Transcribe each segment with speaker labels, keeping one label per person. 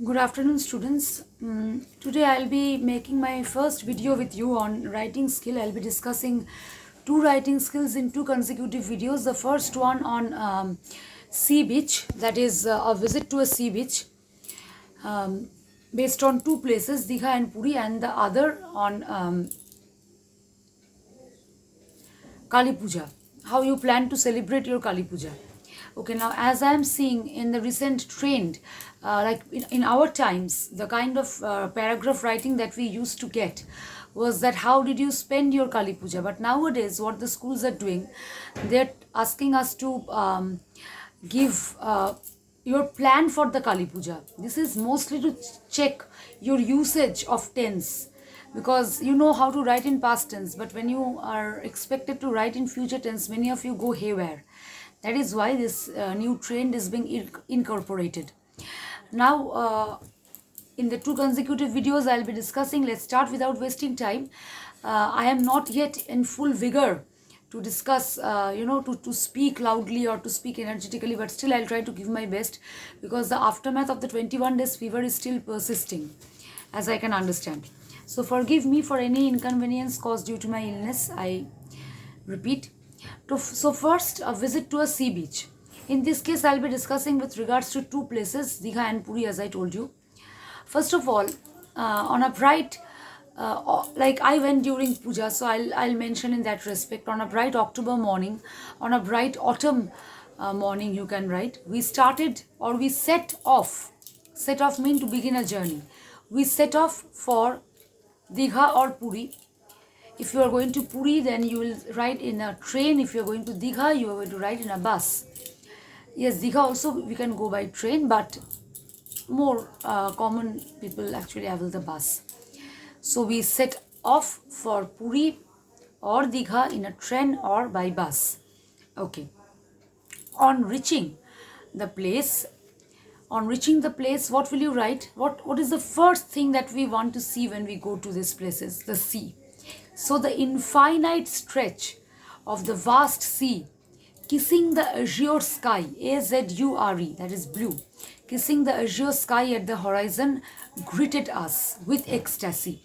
Speaker 1: Good afternoon, students. Today I'll be making my first video with you on writing skill. I'll be discussing two writing skills in two consecutive videos. The first one on sea beach, that is a visit to a sea beach um, based on two places, Digha and Puri, and the other on Kali Puja, how you plan to celebrate your Kali Puja. Okay, now as I am seeing in the recent trend, like in our times, the kind of paragraph writing that we used to get was that how did you spend your Kali Puja? But nowadays, what the schools are doing, they're asking us to give your plan for the Kali Puja. This is mostly to check your usage of tense, because you know how to write in past tense, but when you are expected to write in future tense, many of you go haywire. That is why this new trend is being incorporated. Now, in the two consecutive videos I'll be discussing, let's start without wasting time. I am not yet in full vigor to discuss, to speak loudly or to speak energetically, but still I'll try to give my best, because the aftermath of the 21 days fever is still persisting, as I can understand. So forgive me for any inconvenience caused due to my illness, I repeat. So first, a visit to a sea beach. In this case, I'll be discussing with regards to two places, Digha and Puri, as I told you. First of all, on a bright, like I went during puja, so I'll mention in that respect. On a bright October morning, on a bright autumn morning, you can write. We started, or we set off. Set off means to begin a journey. We set off for Digha or Puri. If you are going to Puri, then you will ride in a train. If you are going to Digha, you are going to ride in a bus. Yes, Digha also we can go by train, but more common people actually travel the bus. So we set off for Puri or Digha in a train or by bus. Okay. On reaching the place, what will you write? What is the first thing that we want to see when we go to these places? The sea. So the infinite stretch of the vast sea, kissing the azure sky, A-Z-U-R-E, that is blue, kissing the azure sky at the horizon, greeted us with ecstasy.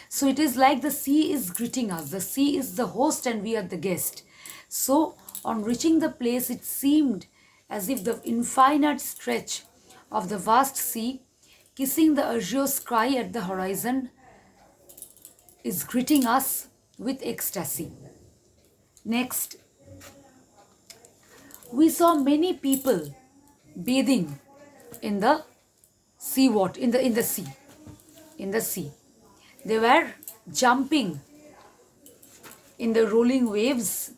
Speaker 1: So it is like the sea is greeting us. The sea is the host and we are the guest. So on reaching the place, it seemed as if the infinite stretch of the vast sea, kissing the azure sky at the horizon, is greeting us with ecstasy. Next, we saw many people bathing in the sea water, in the sea. They were jumping in the rolling waves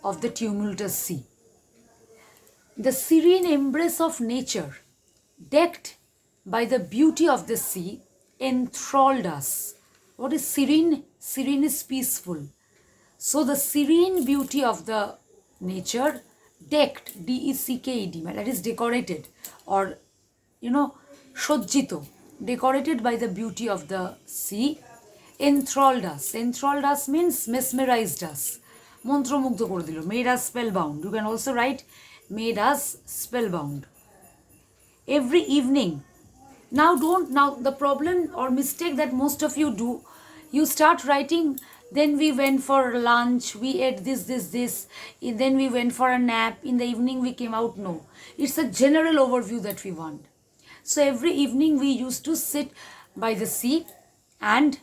Speaker 1: of the tumultuous sea. The serene embrace of nature, decked by the beauty of the sea, enthralled us. What is serene? Serene is peaceful. So the serene beauty of the nature, decked, D-E-C-K-E-D, that is decorated, or shojjito, decorated by the beauty of the sea, enthralled us. Enthralled us means mesmerized us. Mantramugdha kore dilo, made us spellbound. You can also write made us spellbound. Every evening. Now the problem or mistake that most of you do, you start writing, then we went for lunch, we ate this, then we went for a nap, in the evening we came out. No, it's a general overview that we want. So every evening we used to sit by the sea and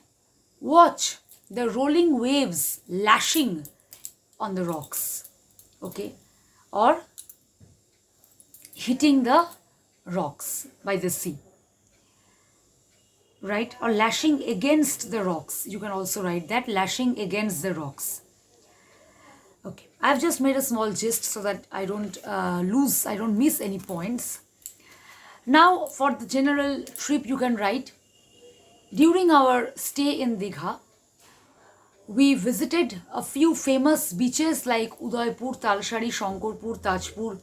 Speaker 1: watch the rolling waves lashing on the rocks, okay, or hitting the rocks by the sea, right, or lashing against the rocks. You can also write that, lashing against the rocks. Okay, I've just made a small gist so that I don't miss any points. Now for the general trip, you can write, during our stay in Digha, we visited a few famous beaches like Udaipur, Talshari, Shankarpur, Tajpur,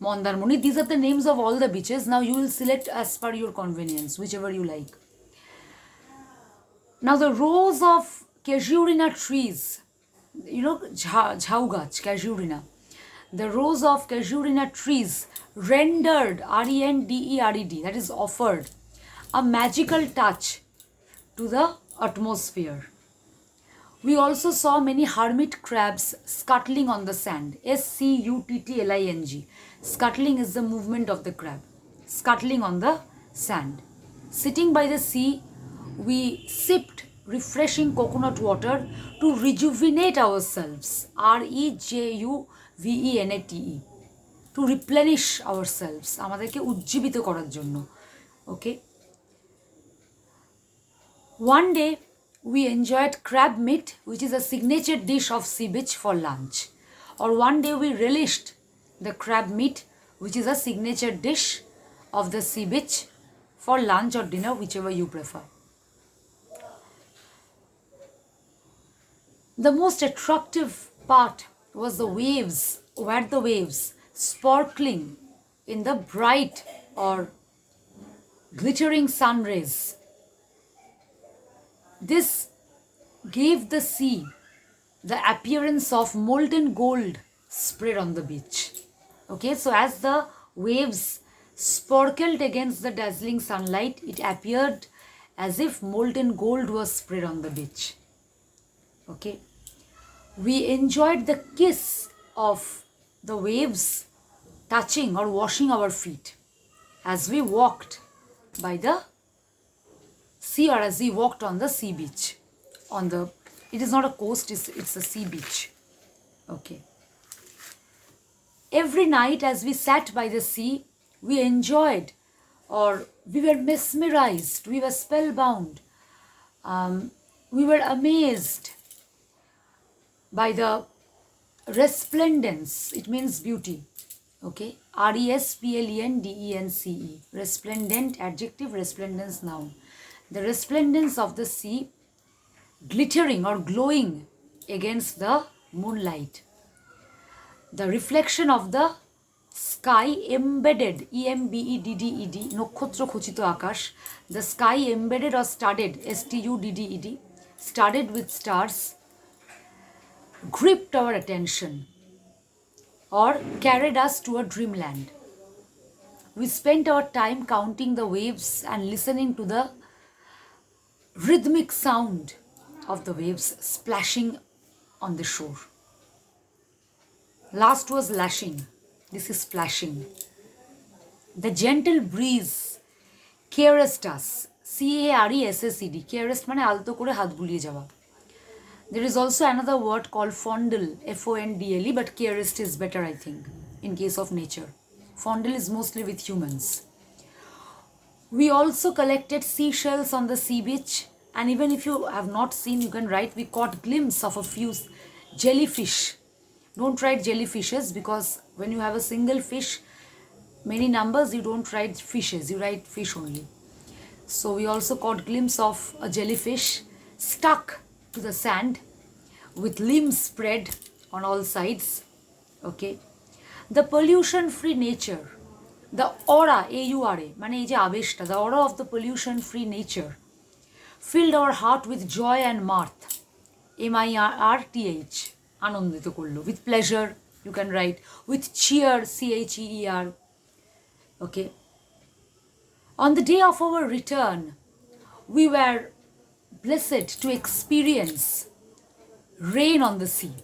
Speaker 1: Mandarmoni. These are the names of all the beaches. Now you will select as per your convenience, whichever you like. Now the rows of casuarina trees, jhaugach, casuarina. The rows of casuarina trees rendered, R-E-N-D-E-R-E-D, that is offered a magical touch to the atmosphere. We also saw many hermit crabs scuttling on the sand. Scuttling. Scuttling is the movement of the crab. Scuttling on the sand. Sitting by the sea, we sipped refreshing coconut water to rejuvenate ourselves. Rejuvenate. To replenish ourselves. আমাদেরকে উজ্জীবিত করার জন্য. Okay. One day, we enjoyed crab meat, which is a signature dish of sea beach for lunch. Or one day we relished the crab meat, which is a signature dish of the sea beach for lunch or dinner, whichever you prefer. The most attractive part was the waves sparkling in the bright or glittering sun rays. This gave the sea the appearance of molten gold spread on the beach. Okay, so as the waves sparkled against the dazzling sunlight, it appeared as if molten gold was spread on the beach. Okay, we enjoyed the kiss of the waves touching or washing our feet as we walked by the sea, or as we walked on the sea beach. It is not a coast, it's a sea beach. Okay. Every night as we sat by the sea, we enjoyed, or we were mesmerized, we were spellbound, we were amazed by the resplendence. It means beauty. Okay, resplendence. Resplendent adjective, resplendence noun. The resplendence of the sea glittering or glowing against the moonlight. The reflection of the sky embedded, EMBEDDED, নক্ষত্র খচিত আকাশ. The sky embedded or studded, STUDDED, studded with stars, gripped our attention or carried us to a dreamland. We spent our time counting the waves and listening to the rhythmic sound of the waves splashing on the shore. Last was lashing. This is splashing. The gentle breeze caressed us. CARESSED. Caressed মানে আলতো করে হাত বুলিয়ে যাওয়া. There is also another word called fondle, FONDLE, but caressed is better, I think, in case of nature. Fondle is mostly with humans. We also collected seashells on the sea beach, and even if you have not seen, you can write, we caught glimpse of a few jellyfish. Don't write jellyfishes, because when you have a single fish, many numbers, you don't write fishes, you write fish only. So we also caught glimpse of a jellyfish stuck to the sand with limbs spread on all sides. Okay, the pollution free nature, the aura, AURA, মানে এই যে আবেশটা, the aura of the pollution free nature filled our heart with joy and mirth, MIRTH, আনন্দিত করলো, with pleasure, you can write, with cheer, CHEER. Okay, on the day of our return, we were blessed to experience rain on the sea.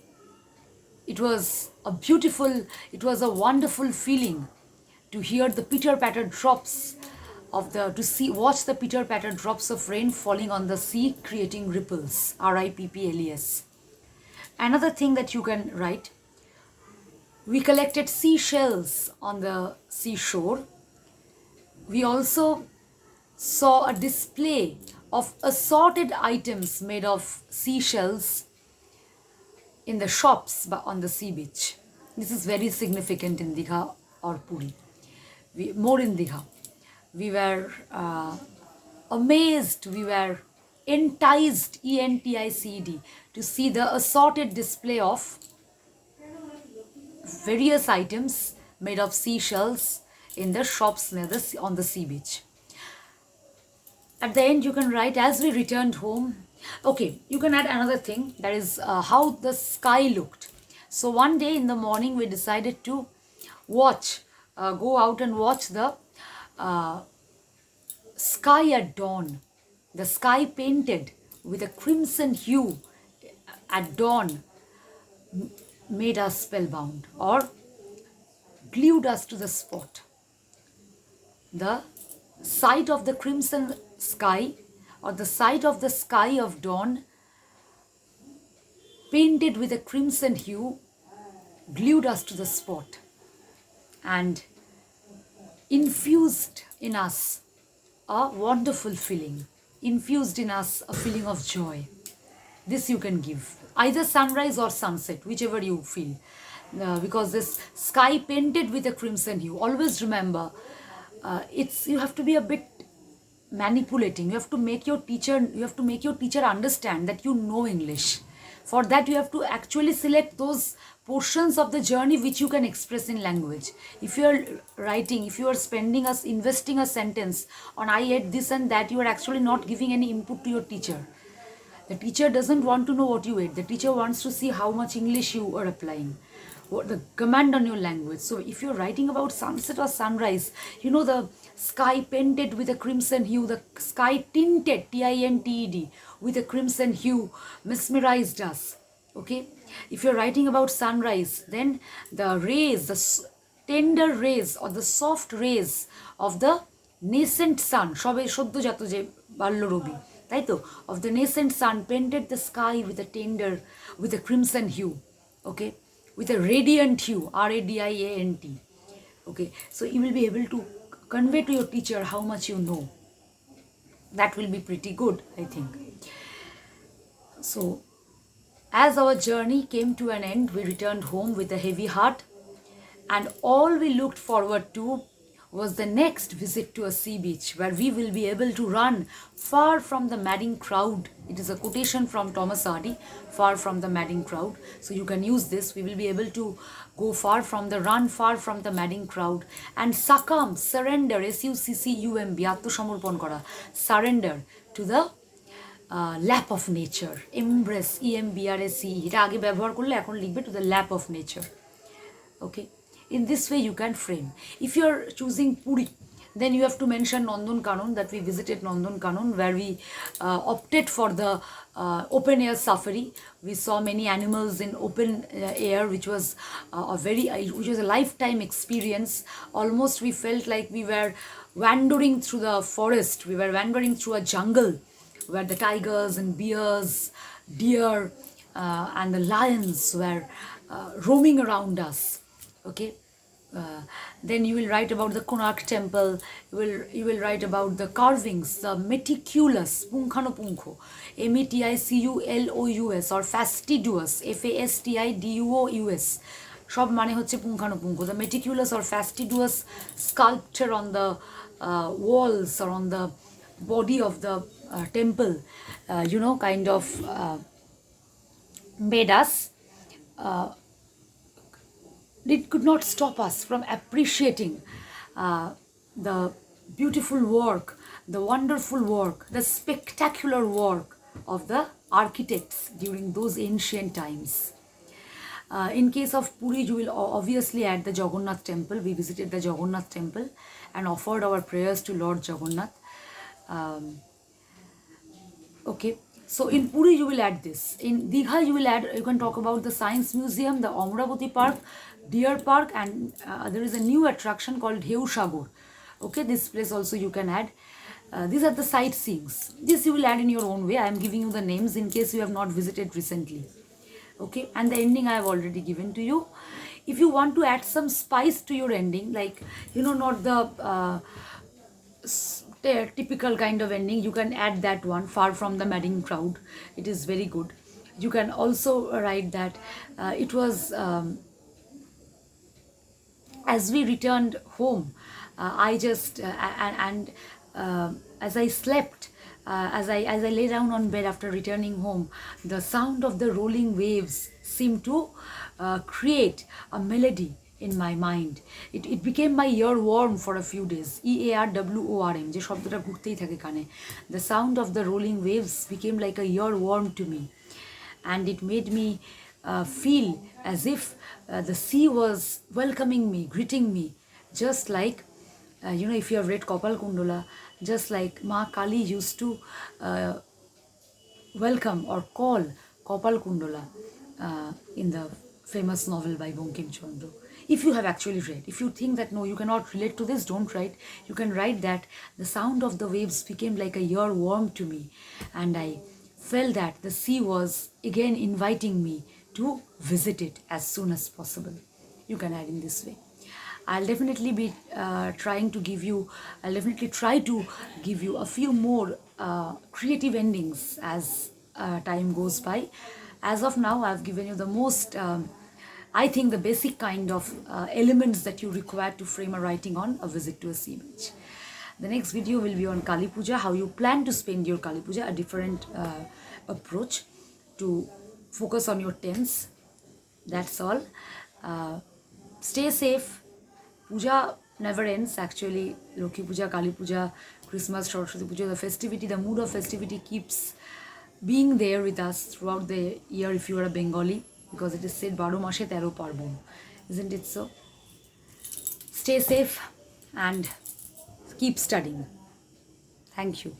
Speaker 1: It was a wonderful feeling to hear the pitter-patter drops watch the pitter-patter drops of rain falling on the sea, creating ripples, RIPPLES. Another thing that you can write, we collected seashells on the seashore. We also saw a display of assorted items made of seashells in the shops on the sea beach. This is very significant in Digha or Puri. More in Digha. We were amazed, we were enticed, ENTICED, to see the assorted display of various items made of seashells in the shops on the sea beach. At the end, you can write, as we returned home. Okay, you can add another thing, that is how the sky looked. So one day in the morning, we decided to go out and watch the sky at dawn, the sky painted with a crimson hue at dawn made us spellbound or glued us to the spot. The sight of the crimson sky or the sight of the sky of dawn painted with a crimson hue glued us to the spot and infused in us a wonderful feeling, infused in us a feeling of joy. This you can give either sunrise or sunset, whichever you feel. Because this sky painted with a crimson hue, always remember, it's you have to be a bit manipulating. You have to make your teacher understand that you know English. For that you have to actually select those portions of the journey which you can express in language. If you are writing, if you are investing a sentence on I ate this and that, you are actually not giving any input to your teacher. The teacher doesn't want to know what you ate. The teacher wants to see how much English you are applying, what the command on your language. So if you're writing about sunset or sunrise, the sky painted with a crimson hue, the sky tinted, tinted, with a crimson hue mesmerized us. Okay? If you're writing about sunrise, then the rays, the tender rays or the soft rays of the nascent sun, সবে সদ্যজাত যে বাল্যরবি, তাই তো, of the nascent sun painted the sky with a crimson hue, okay, with a radiant hue, radiant. Okay, so you will be able to convey to your teacher how much you know. That will be pretty good, I think. So as our journey came to an end, we returned home with a heavy heart, and all we looked forward to was the next visit to a sea beach where we will be able to run far from the madding crowd. It is a quotation from Thomas Hardy, far from the madding crowd. So you can use this. We will be able to run far from the madding crowd and surrender, SUCCUMB, আত্মসমর্পণ করা, surrender to the lap of nature, embrace, EMBRACE, এটা আগে ব্যবহার করলে এখন লিখবে to the lap of nature. Okay, in this way you can frame. If you are choosing Puri, then you have to mention Nandankanan, that we visited Nandankanan, where we opted for the open air safari. We saw many animals in open air, which was a lifetime experience. Almost we felt like we were wandering through the forest, we were wandering through a jungle where the tigers and bears, deer and the lions were roaming around us. Okay, then you will write about the Konark temple. You will write about the carvings, the meticulous, punkhanopunkho, METICULOUS, or fastidious, FASTIDUOUS. সব মানে হচ্ছে পুঙ্খানুপুঙ্খ. The meticulous or fastidious sculpture on the walls or on the body of the temple, kind of made us. It could not stop us from appreciating the beautiful work, the wonderful work, the spectacular work of the architects during those ancient times. In case of Puri, you will obviously add the Jagannath temple. We visited the Jagannath temple and offered our prayers to Lord Jagannath. Okay, so in Puri you will add this. In Digha you can talk about the Science Museum, the Amravati Park, Deer Park, and there is a new attraction called Heu Sagar. Okay, this place also you can add. These are the sightseeings. This you will add in your own way. I am giving you the names in case you have not visited recently. Okay, and the ending I have already given to you. If you want to add some spice to your ending, like not the typical kind of ending, you can add that one, far from the madding crowd. It is very good. You can also write that it was as we returned home, I just as I slept, as I lay down on bed after returning home, the sound of the rolling waves seemed to create a melody in my mind. It became my earworm for a few days. EARWORM, যে শব্দটা ঘুরতেই থাকে কানে. The sound of the rolling waves became like a earworm to me, and it made me feel as if the sea was welcoming me, greeting me, just like if you have read Kopal Kundala, just like Ma Kali used to welcome or call Kopal Kundala in the famous novel by Bankim Chandra. If you have actually read, if you think that no, you cannot relate to this, don't write. You can write that the sound of the waves became like a earworm to me, and I felt that the sea was again inviting me to visit it as soon as possible. You can add in this way. I'll definitely be trying to give you, I'll definitely try to give you a few more creative endings as time goes by. As of now, I've given you the most, I think, the basic kind of elements that you require to frame a writing on a visit to a sea beach. The next video will be on Kali Puja, how you plan to spend your Kali Puja, a different approach to focus on your tense. That's all. Uh, Stay safe. Puja never ends actually. Lokhi Puja, Kali Puja, Christmas, Saraswati Puja, the festivity, the mood of festivity keeps being there with us throughout the year if you are a Bengali, because it is said Baro Mashe Tero Parbon. Isn't it so? Stay safe and keep studying. Thank you.